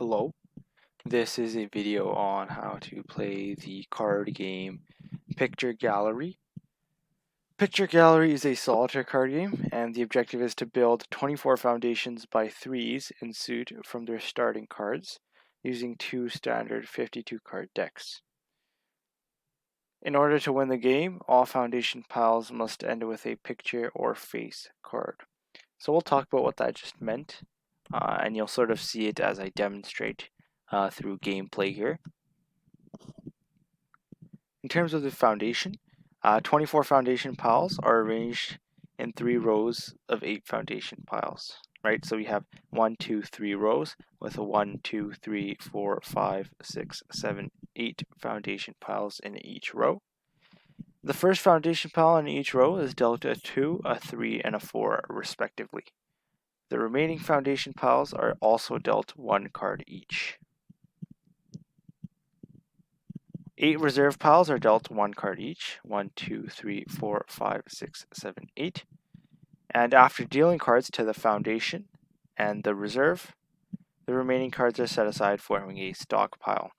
Hello, this is a video on how to play the card game Picture Gallery. Picture Gallery is a solitaire card game, and the objective is to build 24 foundations by threes in suit from their starting cards, using two standard 52 card decks. In order to win the game, all foundation piles must end with a picture or face card. So we'll talk about what that just meant, and you'll sort of see it as I demonstrate through gameplay here. In terms of the foundation, 24 foundation piles are arranged in 3 rows of 8 foundation piles, right? So we have 1, 2, 3 rows with a 1, 2, 3, 4, 5, 6, 7, 8 foundation piles in each row. The first foundation pile in each row is dealt a 2, a 3, and a 4 respectively. The remaining foundation piles are also dealt 1 card each. 8 reserve piles are dealt 1 card each, 1, 2, 3, 4, 5, 6, 7, 8. And after dealing cards to the foundation and the reserve, the remaining cards are set aside, forming a stockpile.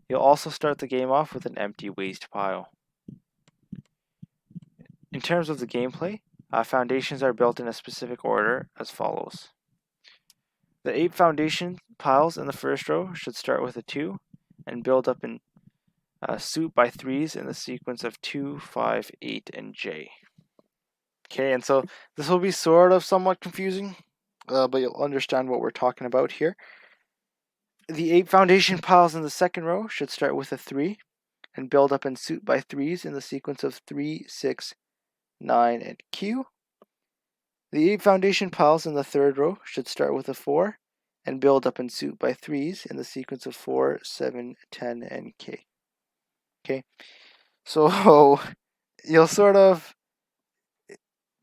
You'll also start the game off with an empty waste pile. In terms of the gameplay, foundations are built in a specific order as follows. The 8 foundation piles in the first row should start with a 2 and build up in suit by threes in the sequence of 2, 5, 8, and J. Okay, and so this will be sort of somewhat confusing, but you'll understand what we're talking about here. The 8 foundation piles in the second row should start with a 3 and build up in suit by threes in the sequence of 3, 6, 9, and Q. The 8 foundation piles in the third row should start with a 4 and build up in suit by threes in the sequence of 4, 7, 10, and K. Okay, so you'll sort of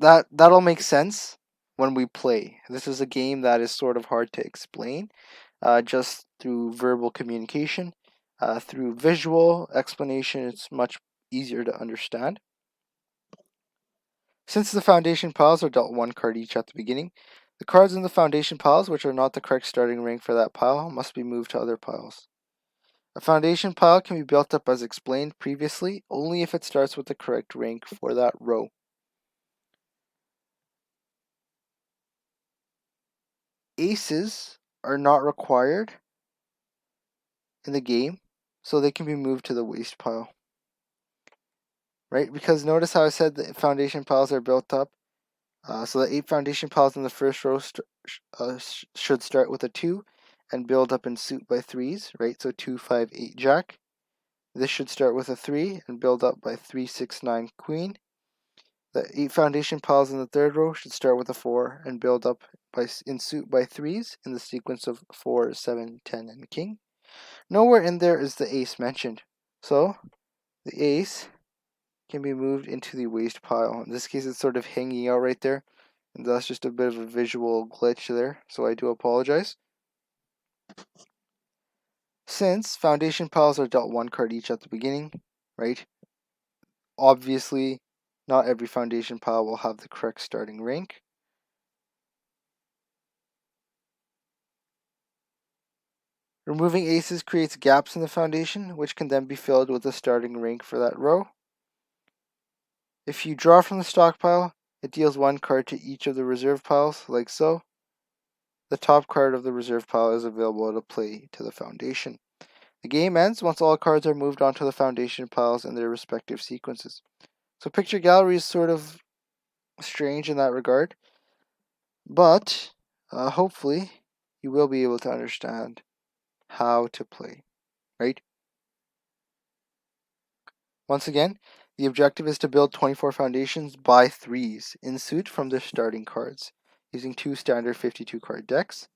that'll make sense when we play. This is a game that is sort of hard to explain just through verbal communication. Through visual explanation, it's much easier to understand. Since the foundation piles are dealt 1 card each at the beginning, the cards in the foundation piles which are not the correct starting rank for that pile must be moved to other piles. A foundation pile can be built up as explained previously only if it starts with the correct rank for that row. Aces are not required in the game, so they can be moved to the waste pile. Right? Because notice how I said the foundation piles are built up. So the 8 foundation piles in the first row should start with a 2 and build up in suit by threes, right? So 2, 5, 8, Jack. This should start with a 3 and build up by 3, 6, 9, Queen. The 8 foundation piles in the third row should start with a 4 and build up in suit by threes in the sequence of 4, 7, 10, and King. Nowhere in there is the ace mentioned, so the ace can be moved into the waste pile. In this case, it's sort of hanging out right there, and that's just a bit of a visual glitch there, so I do apologize. Since foundation piles are dealt 1 card each at the beginning, right? Obviously, not every foundation pile will have the correct starting rank. Removing aces creates gaps in the foundation, which can then be filled with the starting rank for that row. If you draw from the stockpile, it deals 1 card to each of the reserve piles, like so. The top card of the reserve pile is available to play to the foundation. The game ends once all cards are moved onto the foundation piles in their respective sequences. So Picture Gallery is sort of strange in that regard, but hopefully you will be able to understand how to play, right? Once again, the objective is to build 24 foundations by threes in suit from their starting cards, using 2 standard 52 card decks.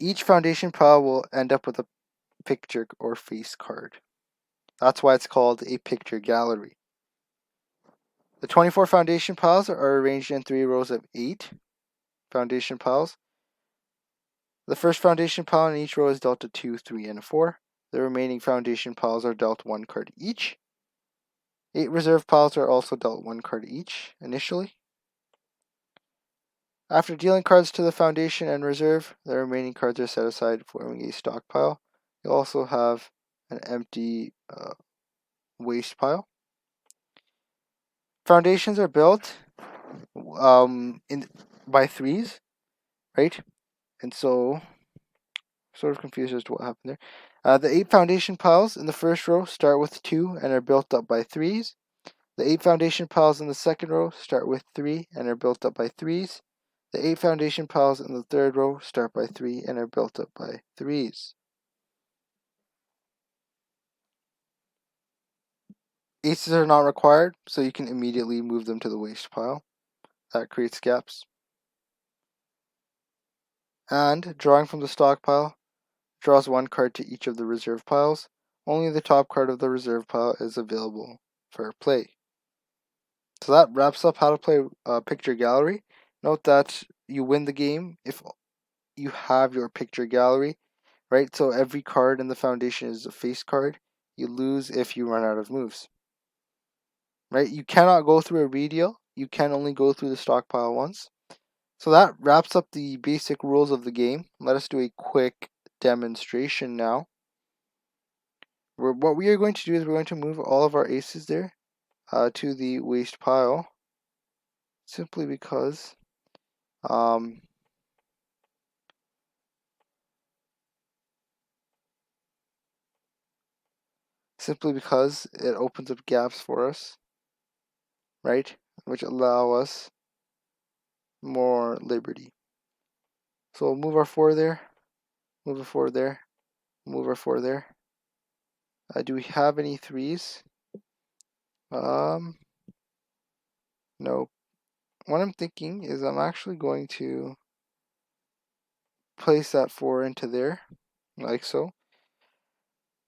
Each foundation pile will end up with a picture or face card. That's why it's called a picture gallery. The 24 foundation piles are arranged in 3 rows of 8 foundation piles. The first foundation pile in each row is dealt a 2, 3, and a 4. The remaining foundation piles are dealt 1 card each. 8 reserve piles are also dealt 1 card each initially. After dealing cards to the foundation and reserve, the remaining cards are set aside, forming a stockpile. You'll also have an empty waste pile. Foundations are built by threes, right? And so, sort of confused as to what happened there. The 8 foundation piles in the first row start with 2 and are built up by threes. The 8 foundation piles in the second row start with 3 and are built up by threes. The 8 foundation piles in the third row start by 3 and are built up by threes. Aces are not required, so you can immediately move them to the waste pile. That creates gaps. And drawing from the stockpile draws 1 card to each of the reserve piles. Only the top card of the reserve pile is available for play. So that wraps up how to play Picture Gallery. Note that you win the game if you have your picture gallery, right? So every card in the foundation is a face card. You lose if you run out of moves, right? You cannot go through a redeal. You can only go through the stockpile once. So that wraps up the basic rules of the game. Let us do a quick demonstration now. What we are going to do is we're going to move all of our aces there to the waste pile, simply because it opens up gaps for us, right? Which allow us more liberty. So we'll move our 4 there, move a 4 there, move our 4 there. Do we have any 3s? No. What I'm thinking is I'm actually going to place that 4 into there, like so.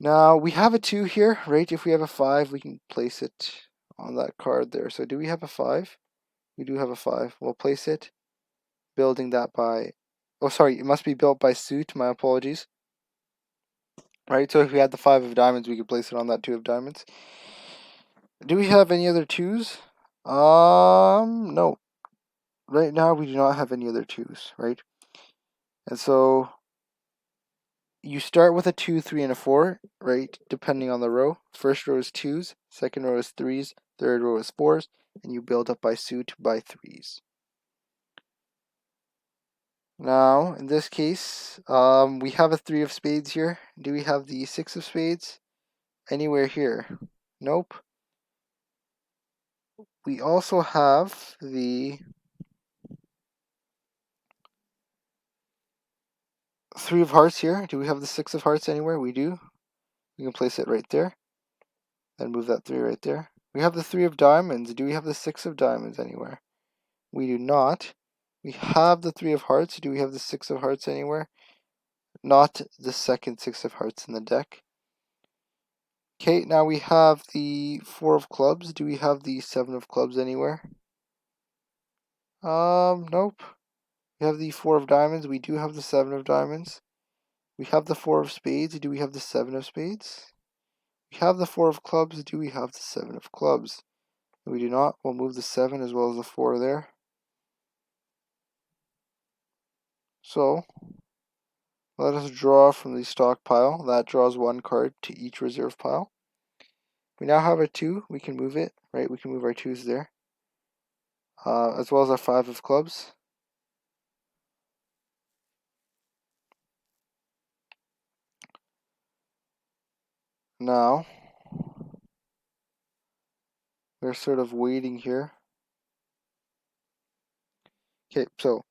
Now we have a 2 here, right? If we have a 5, we can place it on that card there. So do we have a 5? We do have a 5. We'll place it, building that by... Oh, sorry, it must be built by suit. My apologies. Right, so if we had the 5 of diamonds, we could place it on that 2 of diamonds. Do we have any other 2s? No. Right now, we do not have any other 2s, right? And so you start with a 2, 3, and a 4, right? Depending on the row. First row is 2s, second row is 3s, third row is 4s, and you build up by suit by 3s. Now, in this case, we have a 3 of spades here. Do we have the 6 of spades anywhere here? Nope. We also have the 3 of hearts here. Do we have the 6 of hearts anywhere? We do. We can place it right there. Then move that 3 right there. We have the 3 of diamonds. Do we have the 6 of diamonds anywhere? We do not. We have the 3 of hearts. Do we have the 6 of hearts anywhere? Not the second 6 of hearts in the deck. Okay, now we have the 4 of clubs. Do we have the 7 of clubs anywhere? Nope. We have the 4 of diamonds. We do have the 7 of diamonds. We have the 4 of spades. Do we have the 7 of spades? We have the 4 of clubs. Do we have the 7 of clubs? We do not. We'll move the 7 as well as the 4 there. So, let us draw from the stockpile. That draws 1 card to each reserve pile. We now have a 2. We can move it, right? We can move our 2s there. As well as our 5 of clubs. Now, we're sort of waiting here. Okay, so,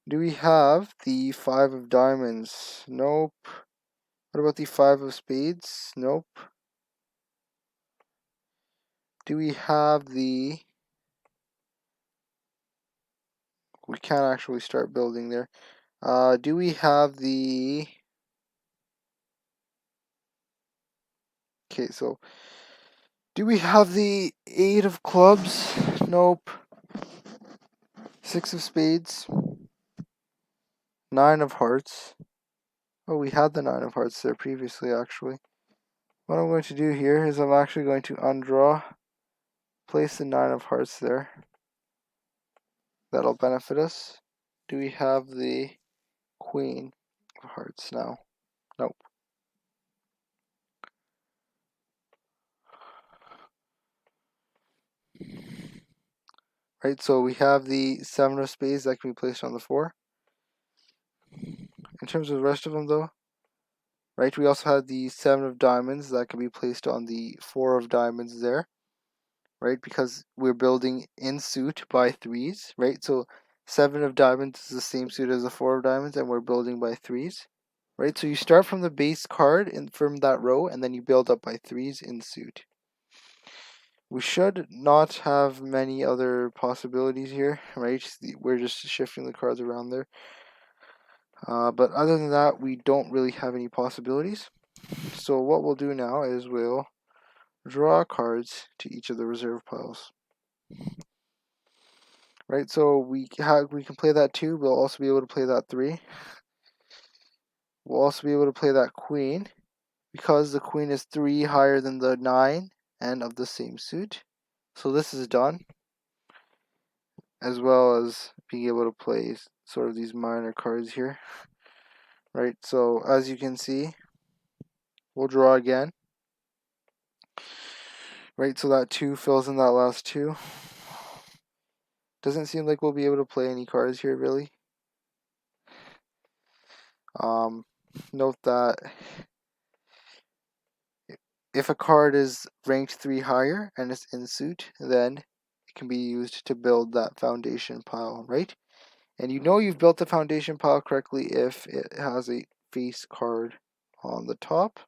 do we have the 5 of diamonds? Nope. What about the 5 of spades? Nope. Do we have the... We can't actually start building there. Do we have the... Okay, so... Do we have the 8 of clubs? Nope. 6 of spades. 9 of hearts. Oh, we had the 9 of hearts there previously, actually. What I'm going to do here is I'm actually going to undraw, place the 9 of hearts there. That'll benefit us. do we have the Queen of Hearts now? Nope. Right, so we have the 7 of spades that can be placed on the 4. In terms of the rest of them though, right, we also have the 7 of diamonds that can be placed on the 4 of diamonds there, right, because we're building in suit by 3s, right, so 7 of diamonds is the same suit as the 4 of diamonds, and we're building by 3s, right, so you start from the base card from that row, and then you build up by 3s in suit. We should not have many other possibilities here, right? We're just shifting the cards around there. But other than that, we don't really have any possibilities. So what we'll do now is we'll draw cards to each of the reserve piles. Right, so we can play that 2. We'll also be able to play that 3. We'll also be able to play that queen, because the queen is 3 higher than the 9 and of the same suit. So this is done, as well as being able to play sort of these minor cards here. Right, so as you can see, we'll draw again. Right, so that 2 fills in that last 2. Doesn't seem like we'll be able to play any cards here, really. Note that if a card is ranked 3 higher and it's in suit, then it can be used to build that foundation pile, right? And you know you've built the foundation pile correctly if it has a face card on the top.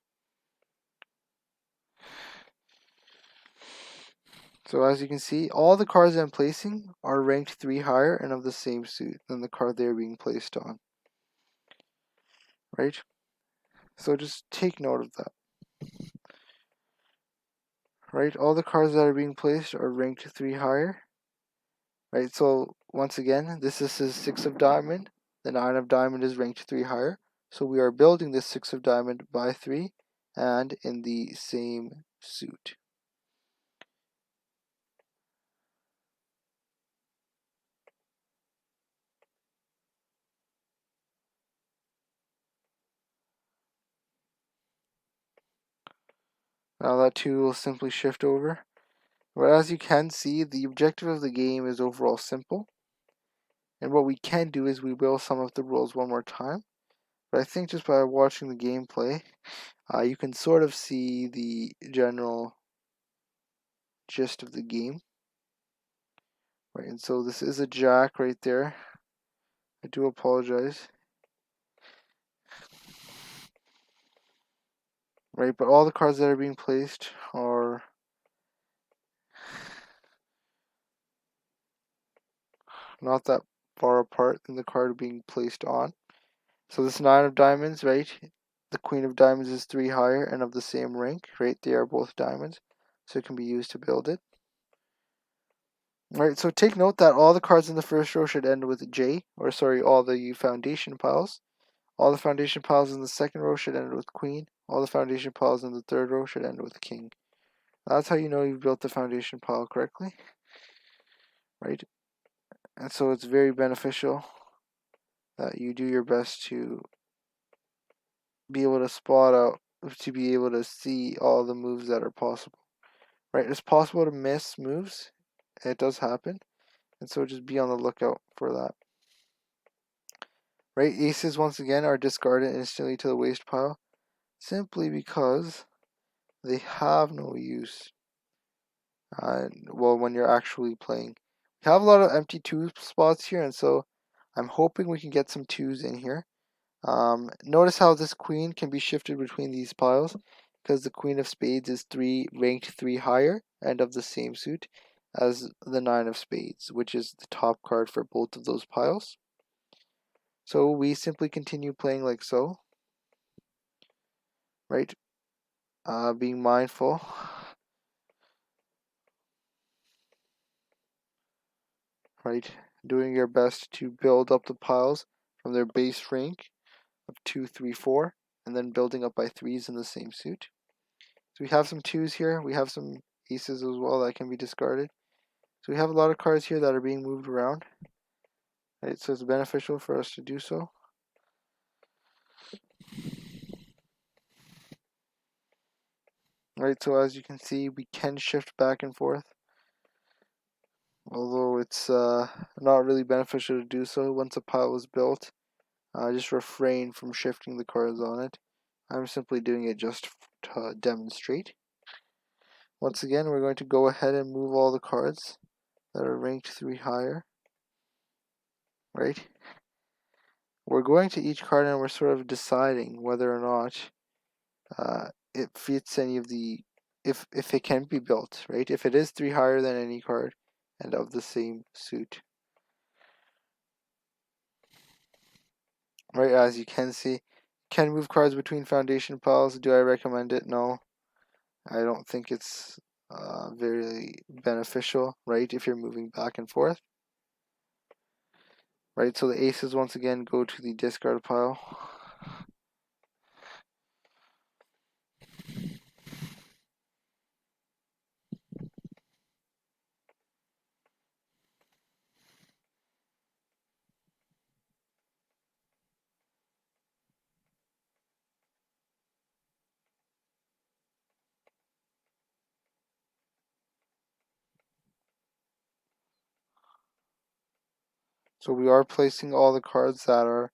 So as you can see, all the cards I'm placing are ranked 3 higher and of the same suit than the card they're being placed on. Right? So just take note of that. Right? All the cards that are being placed are ranked 3 higher. Right? So once again, this is his 6 of diamond. The 9 of diamond is ranked 3 higher. So we are building this 6 of diamond by 3 and in the same suit. Now that 2 will simply shift over. But as you can see, the objective of the game is overall simple. And what we can do is we will sum up the rules one more time. But I think just by watching the gameplay, you can sort of see the general gist of the game. Right, and so this is a jack right there. I do apologize. Right, but all the cards that are being placed are not that far apart than the card being placed on. So this 9 of diamonds, right? The queen of diamonds is 3 higher and of the same rank, right? They are both diamonds, so it can be used to build it. Alright, so take note that all the cards in the first row should end with J, or sorry, all the foundation piles. All the foundation piles in the second row should end with Queen. All the foundation piles in the third row should end with King. That's how you know you've built the foundation pile correctly, right? And so it's very beneficial that you do your best to be able to spot out, to be able to see all the moves that are possible, right? It's possible to miss moves. It does happen. And so just be on the lookout for that. Right, aces once again are discarded instantly to the waste pile simply because they have no use. Well, when you're actually playing. We have a lot of empty 2 spots here, and so I'm hoping we can get some 2s in here. Notice how this queen can be shifted between these piles because the queen of spades is ranked 3 higher and of the same suit as the 9 of spades, which is the top card for both of those piles. So we simply continue playing like so, right? Being mindful. Right? Doing your best to build up the piles from their base rank of 2, 3, 4, and then building up by 3s in the same suit. So we have some 2s here. We have some aces as well that can be discarded. So we have a lot of cards here that are being moved around. Right, so it's beneficial for us to do so. Right, so as you can see, we can shift back and forth. Although it's not really beneficial to do so once a pile is built. Just refrain from shifting the cards on it. I'm simply doing it just to demonstrate. Once again, we're going to go ahead and move all the cards that are ranked 3 higher. Right? We're going to each card and we're sort of deciding whether or not it fits any of the, if it can be built, right? If it is 3 higher than any card and of the same suit. Right, as you can see, can move cards between foundation piles. Do I recommend it? No. I don't think it's very beneficial, right, if you're moving back and forth. Right, so the aces once again go to the discard pile. So we are placing all the cards that are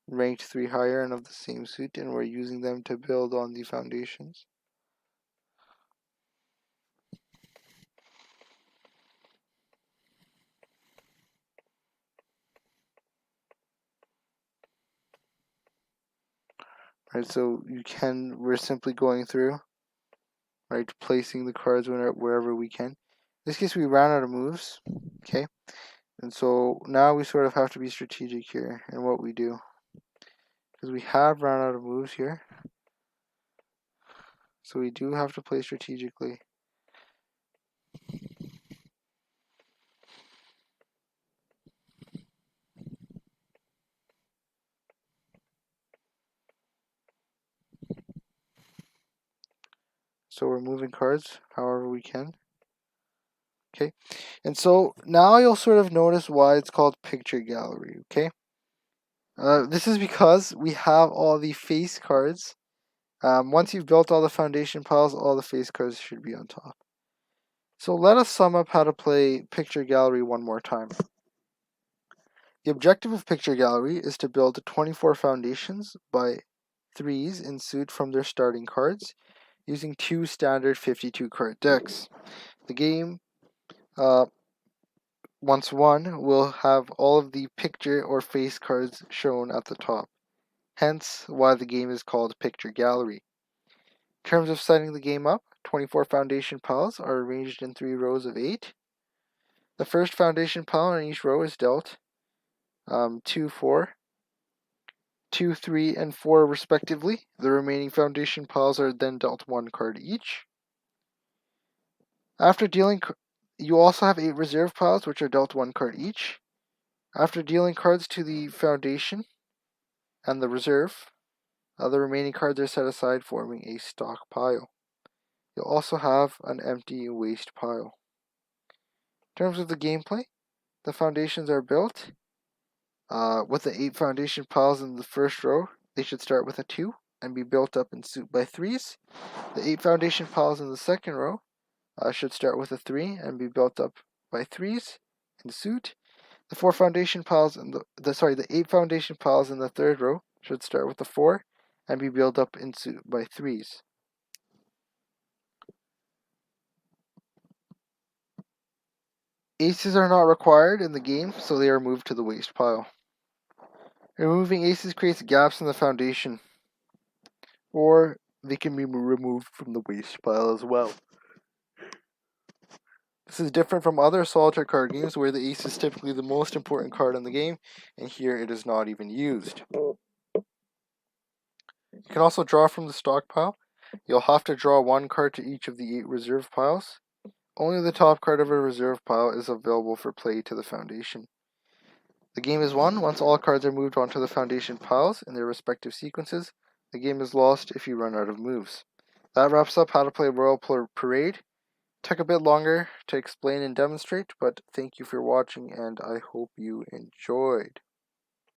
ranked 3 higher and of the same suit, and we're using them to build on the foundations. Right, so we're simply going through, right, placing the cards wherever we can. In this case, we ran out of moves, okay? And so now we sort of have to be strategic here in what we do. Because we have run out of moves here. So we do have to play strategically. So we're moving cards however we can. Okay, and so now you'll sort of notice why it's called picture gallery, okay? This is because we have all the face cards. Once you've built all the foundation piles, all the face cards should be on top. So let us sum up how to play picture gallery one more time. The objective of picture gallery is to build 24 foundations by 3s in suit from their starting cards, using 2 standard 52 card decks. The game, once won, will have all of the picture or face cards shown at the top, hence why the game is called Picture Gallery. In terms of setting the game up, 24 foundation piles are arranged in 3 rows of 8. The first foundation pile in each row is dealt 2, 4, 2, 3, and 4 respectively. The remaining foundation piles are then dealt 1 card each. After dealing, you also have 8 reserve piles, which are dealt 1 card each. After dealing cards to the foundation and the reserve, the remaining cards are set aside, forming a stock pile. You'll also have an empty waste pile. In terms of the gameplay, the foundations are built. With the 8 foundation piles in the first row, they should start with a 2 and be built up in suit by 3s. The 8 foundation piles in the second row should start with a 3 and be built up by 3s in suit. The 4 foundation piles in the 8 foundation piles in the third row should start with a 4 and be built up in suit by 3s. Aces are not required in the game, so they are moved to the waste pile. Removing aces creates gaps in the foundation, or they can be removed from the waste pile as well. This is different from other solitaire card games where the ace is typically the most important card in the game, and here it is not even used. You can also draw from the stockpile. You'll have to draw 1 card to each of the 8 reserve piles. Only the top card of a reserve pile is available for play to the foundation. The game is won once all cards are moved onto the foundation piles in their respective sequences. The game is lost if you run out of moves. That wraps up how to play Royal Parade. Took a bit longer to explain and demonstrate, but thank you for watching and I hope you enjoyed.